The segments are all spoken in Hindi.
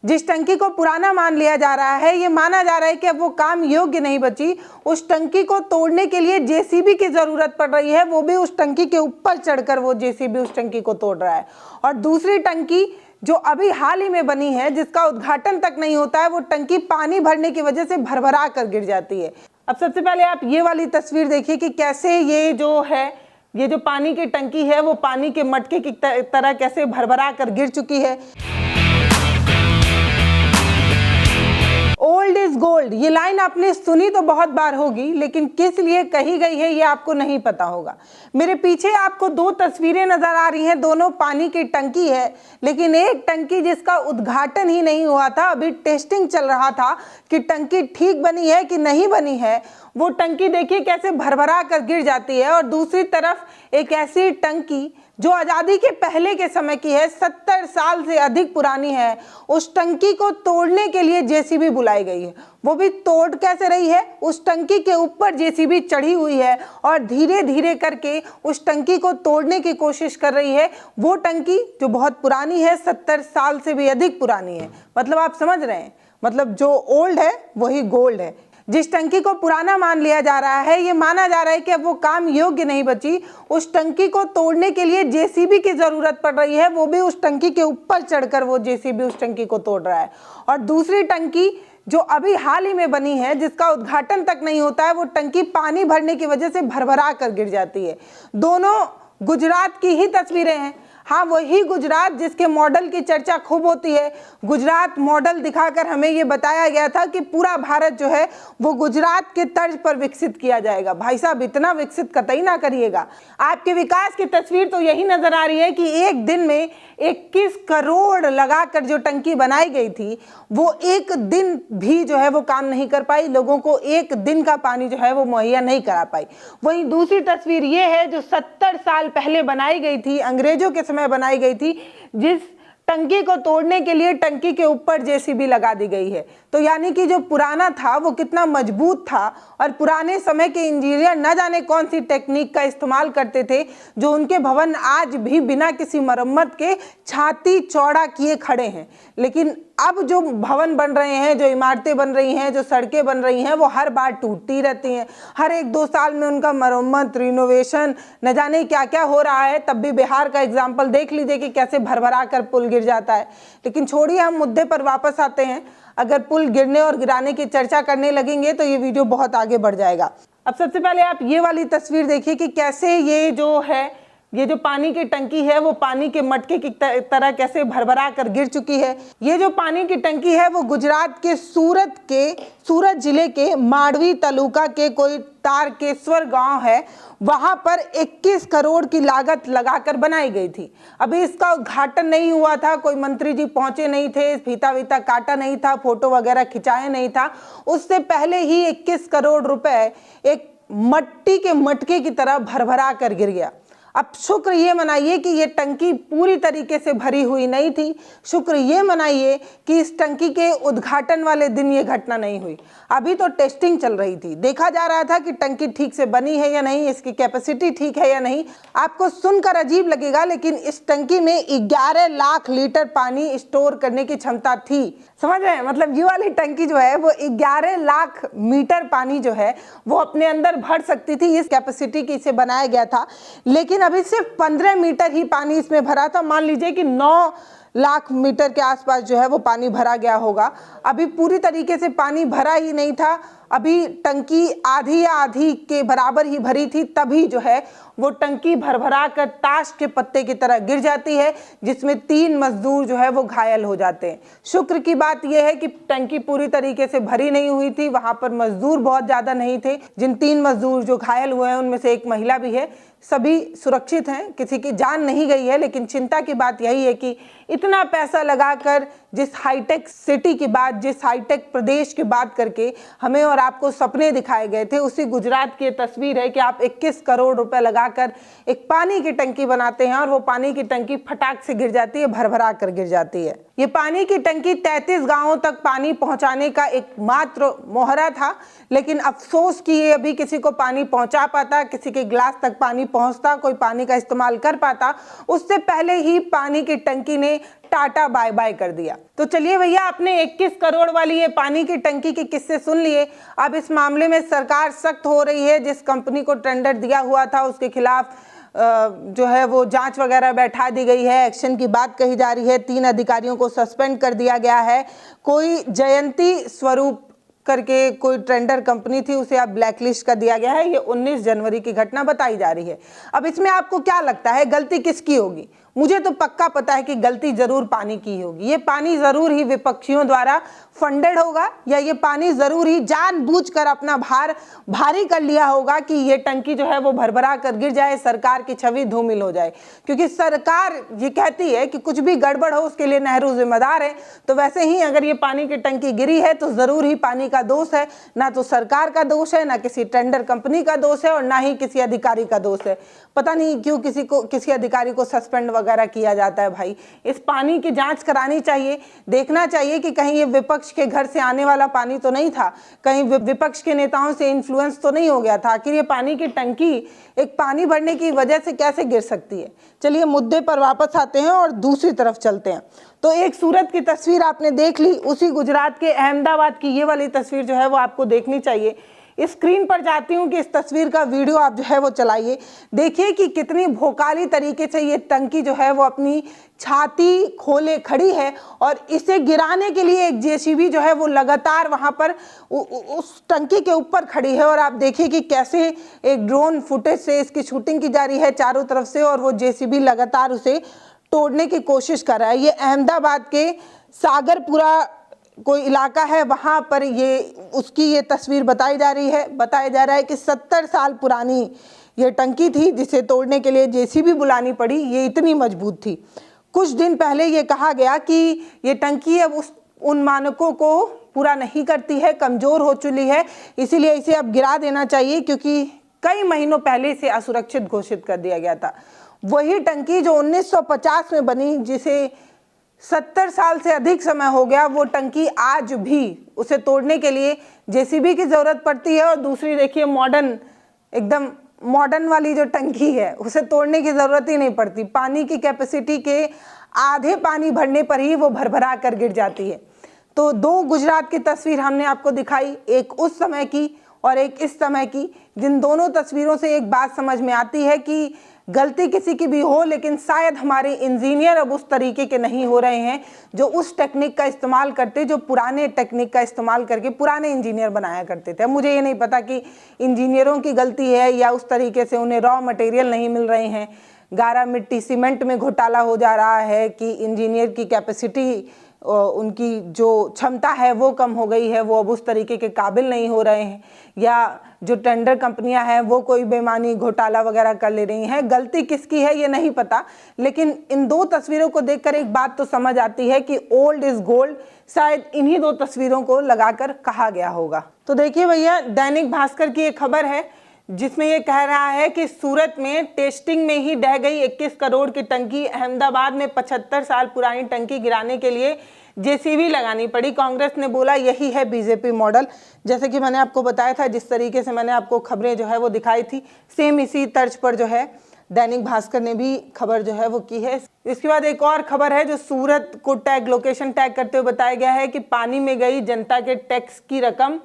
जिस टंकी को पुराना मान लिया जा रहा है, ये माना जा रहा है कि अब वो काम योग्य नहीं बची, उस टंकी को तोड़ने के लिए जेसीबी की जरूरत पड़ रही है, वो भी उस टंकी के ऊपर चढ़कर वो जेसीबी उस टंकी को तोड़ रहा है। और दूसरी टंकी जो अभी हाल ही में बनी है, जिसका उद्घाटन तक नहीं होता है, वो टंकी पानी भरने की वजह से भरभरा कर गिर जाती है। अब सबसे पहले आप ये वाली तस्वीर देखिए कि कैसे ये जो पानी की टंकी है वो पानी के मटके की तरह कैसे भरभरा कर गिर चुकी है। ओल्ड इज गोल्ड, ये लाइन आपने सुनी तो बहुत बार होगी, लेकिन किस लिए कही गई है ये आपको नहीं पता होगा। मेरे पीछे आपको दो तस्वीरें नजर आ रही हैं, दोनों पानी की टंकी है, लेकिन एक टंकी जिसका उद्घाटन ही नहीं हुआ था, अभी टेस्टिंग चल रहा था कि टंकी ठीक बनी है कि नहीं बनी है, वो टंकी देखिए कैसे भरभरा कर गिर जाती है। और दूसरी तरफ एक ऐसी टंकी जो आज़ादी के पहले के समय की है, 70 साल से अधिक पुरानी है, उस टंकी को तोड़ने के लिए जेसीबी बुलाई गई है। वो भी तोड़ कैसे रही है, उस टंकी के ऊपर जेसीबी चढ़ी हुई है और धीरे धीरे करके उस टंकी को तोड़ने की कोशिश कर रही है। वो टंकी जो बहुत पुरानी है, 70 साल से भी अधिक पुरानी है। मतलब आप समझ रहे हैं, मतलब जो ओल्ड है वही गोल्ड है। जिस टंकी को पुराना मान लिया जा रहा है, ये माना जा रहा है कि अब वो काम योग्य नहीं बची, उस टंकी को तोड़ने के लिए जेसीबी की जरूरत पड़ रही है, वो भी उस टंकी के ऊपर चढ़कर वो जेसीबी उस टंकी को तोड़ रहा है। और दूसरी टंकी जो अभी हाल ही में बनी है, जिसका उद्घाटन तक नहीं होता है, वो टंकी पानी भरने की वजह से भरभरा कर गिर जाती है। दोनों गुजरात की ही तस्वीरें हैं। हाँ, वही गुजरात जिसके मॉडल की चर्चा खूब होती है। गुजरात मॉडल दिखाकर हमें ये बताया गया था कि पूरा भारत जो है वो गुजरात के तर्ज पर विकसित किया जाएगा। भाई साहब, इतना विकसित कतई ना करिएगा। आपके विकास की तस्वीर तो यही नजर आ रही है कि एक दिन में 21 करोड़ लगाकर जो टंकी बनाई गई थी, वो एक दिन भी जो है वो काम नहीं कर पाई, लोगों को एक दिन का पानी जो है वो मुहैया नहीं करा पाई। वहीं दूसरी तस्वीर ये है जो 70 साल पहले बनाई गई थी, अंग्रेजों के समय बनाई गई थी, जिस टंकी को तोड़ने के लिए टंकी के ऊपर जेसीबी लगा दी गई है। तो यानी कि जो पुराना था वो कितना मजबूत था, और पुराने समय के इंजीनियर न जाने कौन सी टेक्निक का इस्तेमाल करते थे, जो उनके भवन आज भी बिना किसी मरम्मत के छाती चौड़ा किए खड़े हैं। लेकिन अब जो भवन बन रहे हैं, जो इमारतें बन रही हैं, जो सड़कें बन रही हैं, वो हर बार टूटती रहती हैं। हर 1-2 साल में उनका मरम्मत, रिनोवेशन, न जाने क्या क्या हो रहा है। तब भी बिहार का एग्जाम्पल देख लीजिए कि कैसे भरभरा कर पुल गिर जाता है। लेकिन छोड़िए, हम मुद्दे पर वापस आते हैं। अगर पुल गिरने और गिराने की चर्चा करने लगेंगे तो ये वीडियो बहुत आगे बढ़ जाएगा। अब सबसे पहले आप ये वाली तस्वीर देखिए कि कैसे ये जो पानी की टंकी है वो पानी के मटके की तरह कैसे भरभरा कर गिर चुकी है। ये जो पानी की टंकी है वो गुजरात के सूरत जिले के माड़वी तालुका के कोई तारकेश्वर गांव है, वहां पर 21 करोड़ की लागत लगाकर बनाई गई थी। अभी इसका उद्घाटन नहीं हुआ था, कोई मंत्री जी पहुंचे नहीं थे, फीता वीता काटा नहीं था, फोटो वगैरह खिंचाया नहीं था। उससे पहले ही 21 करोड़ रुपए एक मट्टी के मटके की तरह भरभरा कर गिर गया। अब शुक्र ये मनाइए कि ये टंकी पूरी तरीके से भरी हुई नहीं थी। शुक्र ये मनाइए कि इस टंकी के उद्घाटन वाले दिन ये घटना नहीं हुई। अभी तो टेस्टिंग चल रही थी, देखा जा रहा था कि टंकी ठीक से बनी है या नहीं, इसकी कैपेसिटी ठीक है या नहीं। आपको सुनकर अजीब लगेगा, लेकिन इस टंकी में 11 लाख लीटर पानी स्टोर करने की क्षमता थी। समझ रहे हैं, मतलब ये वाली टंकी जो है वो 11 लाख मीटर पानी जो है वो अपने अंदर भर सकती थी। इस कैपेसिटी की इसे बनाया गया था। लेकिन अभी सिर्फ 15 मीटर ही पानी इसमें भरा था। मान लीजिए कि 9 लाख मीटर के आसपास जो है वो पानी भरा गया होगा। अभी पूरी तरीके से पानी भरा ही नहीं था। अभी टंकी आधी या आधी के बराबर ही भरी थी, तभी जो है वो टंकी भरभरा कर ताश के पत्ते की तरह गिर जाती है, जिसमें 3 मजदूर जो है वो घायल हो जाते हैं। शुक्र की बात यह है कि टंकी पूरी तरीके से भरी नहीं हुई थी, वहां पर मजदूर बहुत ज्यादा नहीं थे। जिन 3 मजदूर जो घायल हुए हैं उनमें से एक महिला भी है। सभी सुरक्षित हैं, किसी की जान नहीं गई है। लेकिन चिंता की बात यही है कि इतना पैसा लगाकर जिस हाईटेक सिटी की बात, जिस हाईटेक प्रदेश की बात करके हमें और आपको सपने दिखाए गए थे, उसी गुजरात की तस्वीर है कि आप 21 करोड़ रुपए लगाकर एक पानी की टंकी बनाते हैं और वो पानी की टंकी फटाक से गिर जाती है, भरभरा कर गिर जाती है। ये पानी की टंकी 33 गांवों तक पानी पहुंचाने का एकमात्र मोहरा था, लेकिन अफसोस कि ये अभी किसी को पानी पहुंचा पाता, किसी के गिलास तक पानी पहुंचता, कोई पानी का इस्तेमाल कर पाता, उससे पहले ही पानी की टंकी ने टाटा बाय बाय कर दिया। तो चलिए भैया, आपने 21 करोड़ वाली ये पानी की टंकी के किस्से सुन लिए। अब इस मामले में सरकार सख्त हो रही है। जिस कंपनी को टेंडर दिया हुआ था उसके खिलाफ जो है वो जांच वगैरह बैठा दी गई है, एक्शन की बात कही जा रही है। 3 अधिकारियों को सस्पेंड कर दिया गया है। कोई जयंती स्वरूप करके कोई टेंडर कंपनी थी, उसे अब ब्लैकलिस्ट कर दिया गया है। ये 19 जनवरी की घटना बताई जा रही है। अब इसमें आपको क्या लगता है गलती किसकी होगी? मुझे तो पक्का पता है कि गलती जरूर पानी की होगी। ये पानी जरूर ही विपक्षियों द्वारा फंडेड होगा, या ये पानी जरूर ही जानबूझकर अपना भार भारी कर लिया होगा कि ये टंकी जो है वो भरभरा कर गिर जाए, सरकार की छवि धूमिल हो जाए। क्योंकि सरकार ये कहती है कि कुछ भी गड़बड़ हो उसके लिए नेहरू जिम्मेदार है। तो वैसे ही अगर ये पानी की टंकी गिरी है तो जरूर ही पानी का दोष है, ना तो सरकार का दोष है, ना किसी टेंडर कंपनी का दोष है, और ना ही किसी अधिकारी का दोष है। पता नहीं क्यों किसी अधिकारी को सस्पेंड वगैरह किया जाता है। भाई, इस पानी की जांच करानी चाहिए, देखना चाहिए कि कहीं ये विपक्ष के घर से आने वाला पानी तो नहीं था, कहीं विपक्ष के नेताओं से इन्फ्लुएंस तो नहीं हो गया था। आखिर ये पानी की टंकी एक पानी भरने की वजह से कैसे गिर सकती है? चलिए मुद्दे पर वापस आते हैं और दूसरी तरफ चलते हैं। तो एक सूरत की तस्वीर आपने देख ली, उसी गुजरात के अहमदाबाद की ये वाली तस्वीर जो है वो आपको देखनी चाहिए। इस स्क्रीन पर चाहती हूँ कि इस तस्वीर का वीडियो आप जो है वो चलाइए। देखिए कि कितनी भोकाली तरीके से ये टंकी जो है वो अपनी छाती खोले खड़ी है, और इसे गिराने के लिए एक जेसीबी जो है वो लगातार वहाँ पर उस टंकी के ऊपर खड़ी है। और आप देखिए कि कैसे एक ड्रोन फुटेज से इसकी शूटिंग की जा रही है चारों तरफ से, और वो जेसीबी लगातार उसे तोड़ने की कोशिश कर रहा है। ये अहमदाबाद के सागरपुरा कोई इलाका है, वहाँ पर उसकी ये तस्वीर बताई जा रही है। बताया जा रहा है कि 70 साल पुरानी ये टंकी थी जिसे तोड़ने के लिए जेसीबी बुलानी पड़ी। ये इतनी मजबूत थी। कुछ दिन पहले ये कहा गया कि ये टंकी अब उन मानकों को पूरा नहीं करती है, कमज़ोर हो चुकी है, इसीलिए इसे अब गिरा देना चाहिए, क्योंकि कई महीनों पहले इसे असुरक्षित घोषित कर दिया गया था। वही टंकी जो 1950 में बनी, जिसे 70 साल से अधिक समय हो गया, वो टंकी आज भी उसे तोड़ने के लिए जेसीबी की ज़रूरत पड़ती है। और दूसरी देखिए एकदम मॉडर्न वाली जो टंकी है उसे तोड़ने की ज़रूरत ही नहीं पड़ती। पानी की कैपेसिटी के आधे पानी भरने पर ही वो भरभरा कर गिर जाती है। तो 2 गुजरात की तस्वीर हमने आपको दिखाई, एक उस समय की और एक इस समय की। जिन दोनों तस्वीरों से एक बात समझ में आती है कि गलती किसी की भी हो, लेकिन शायद हमारे इंजीनियर अब उस तरीके के नहीं हो रहे हैं जो उस टेक्निक का इस्तेमाल करते, जो पुराने टेक्निक का इस्तेमाल करके पुराने इंजीनियर बनाया करते थे। मुझे ये नहीं पता कि इंजीनियरों की गलती है या उस तरीके से उन्हें रॉ मटेरियल नहीं मिल रहे हैं, गारा मिट्टी सीमेंट में घोटाला हो जा रहा है, कि इंजीनियर की कैपेसिटी, उनकी जो क्षमता है वो कम हो गई है, वो अब उस तरीके के काबिल नहीं हो रहे हैं, या जो टेंडर कंपनियां हैं वो कोई बेईमानी घोटाला वगैरह कर ले रही हैं। गलती किसकी है ये नहीं पता, लेकिन इन 2 तस्वीरों को देखकर एक बात तो समझ आती है कि ओल्ड इज गोल्ड शायद इन्हीं 2 तस्वीरों को लगाकर कहा गया होगा। तो देखिए भैया, दैनिक भास्कर की एक खबर है जिसमें ये कह रहा है कि सूरत में टेस्टिंग में ही ढह गई 21 करोड़ की टंकी। अहमदाबाद में 75 साल पुरानी टंकी गिराने के लिए जेसीबी लगानी पड़ी। कांग्रेस ने बोला यही है बीजेपी मॉडल। जैसे कि मैंने आपको बताया था, जिस तरीके से मैंने आपको खबरें जो है वो दिखाई थी, सेम इसी तर्ज पर जो है दैनिक भास्कर ने भी खबर जो है वो की है। इसके बाद एक और खबर है जो सूरत को लोकेशन टैग करते हुए बताया गया है कि पानी में गई जनता के टैक्स की रकम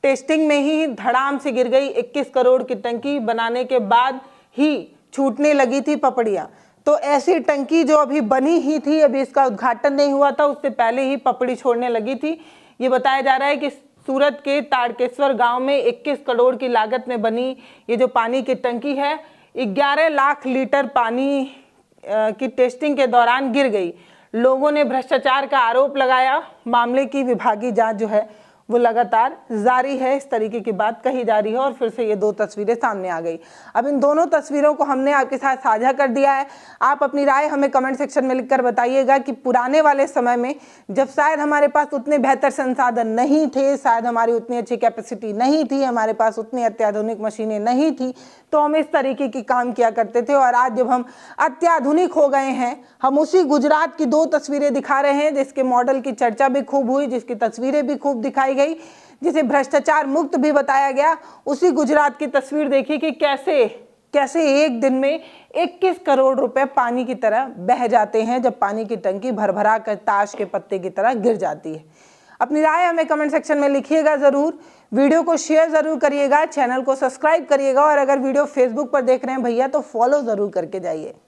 टेस्टिंग में ही धड़ाम से गिर गई। 21 करोड़ की टंकी बनाने के बाद ही छूटने लगी थी पपड़ियाँ। तो ऐसी टंकी जो अभी बनी ही थी, अभी इसका उद्घाटन नहीं हुआ था, उससे पहले ही पपड़ी छोड़ने लगी थी। ये बताया जा रहा है कि सूरत के ताड़केश्वर गांव में 21 करोड़ की लागत में बनी ये जो पानी की टंकी है, 11 लाख लीटर पानी की टेस्टिंग के दौरान गिर गई। लोगों ने भ्रष्टाचार का आरोप लगाया। मामले की विभागीय जांच जो है वो लगातार जारी है। इस तरीके की बात कही जा रही है और फिर से ये 2 तस्वीरें सामने आ गई। अब इन दोनों तस्वीरों को हमने आपके साथ साझा कर दिया है। आप अपनी राय हमें कमेंट सेक्शन में लिखकर बताइएगा कि पुराने वाले समय में जब शायद हमारे पास उतने बेहतर संसाधन नहीं थे, शायद हमारी उतनी अच्छी कैपेसिटी नहीं थी, हमारे पास उतनी अत्याधुनिक मशीनें नहीं थी, तो हम इस तरीके की काम किया करते थे। और आज जब हम अत्याधुनिक हो गए हैं, हम उसी गुजरात की 2 तस्वीरें दिखा रहे हैं जिसके मॉडल की चर्चा भी खूब हुई, जिसकी तस्वीरें भी खूब दिखाई गई, जिसे भ्रष्टाचार मुक्त भी बताया गया। उसी गुजरात की तस्वीर देखिए कि कैसे एक दिन में 21 करोड़ रुपए पानी की तरह बह जाते हैं जब पानी की टंकी भरभरा कर ताश के पत्ते की तरह गिर जाती है। अपनी राय हमें कमेंट सेक्शन में लिखिएगा ज़रूर, वीडियो को शेयर ज़रूर करिएगा, चैनल को सब्सक्राइब करिएगा और अगर वीडियो फेसबुक पर देख रहे हैं भैया तो फॉलो ज़रूर करके जाइए।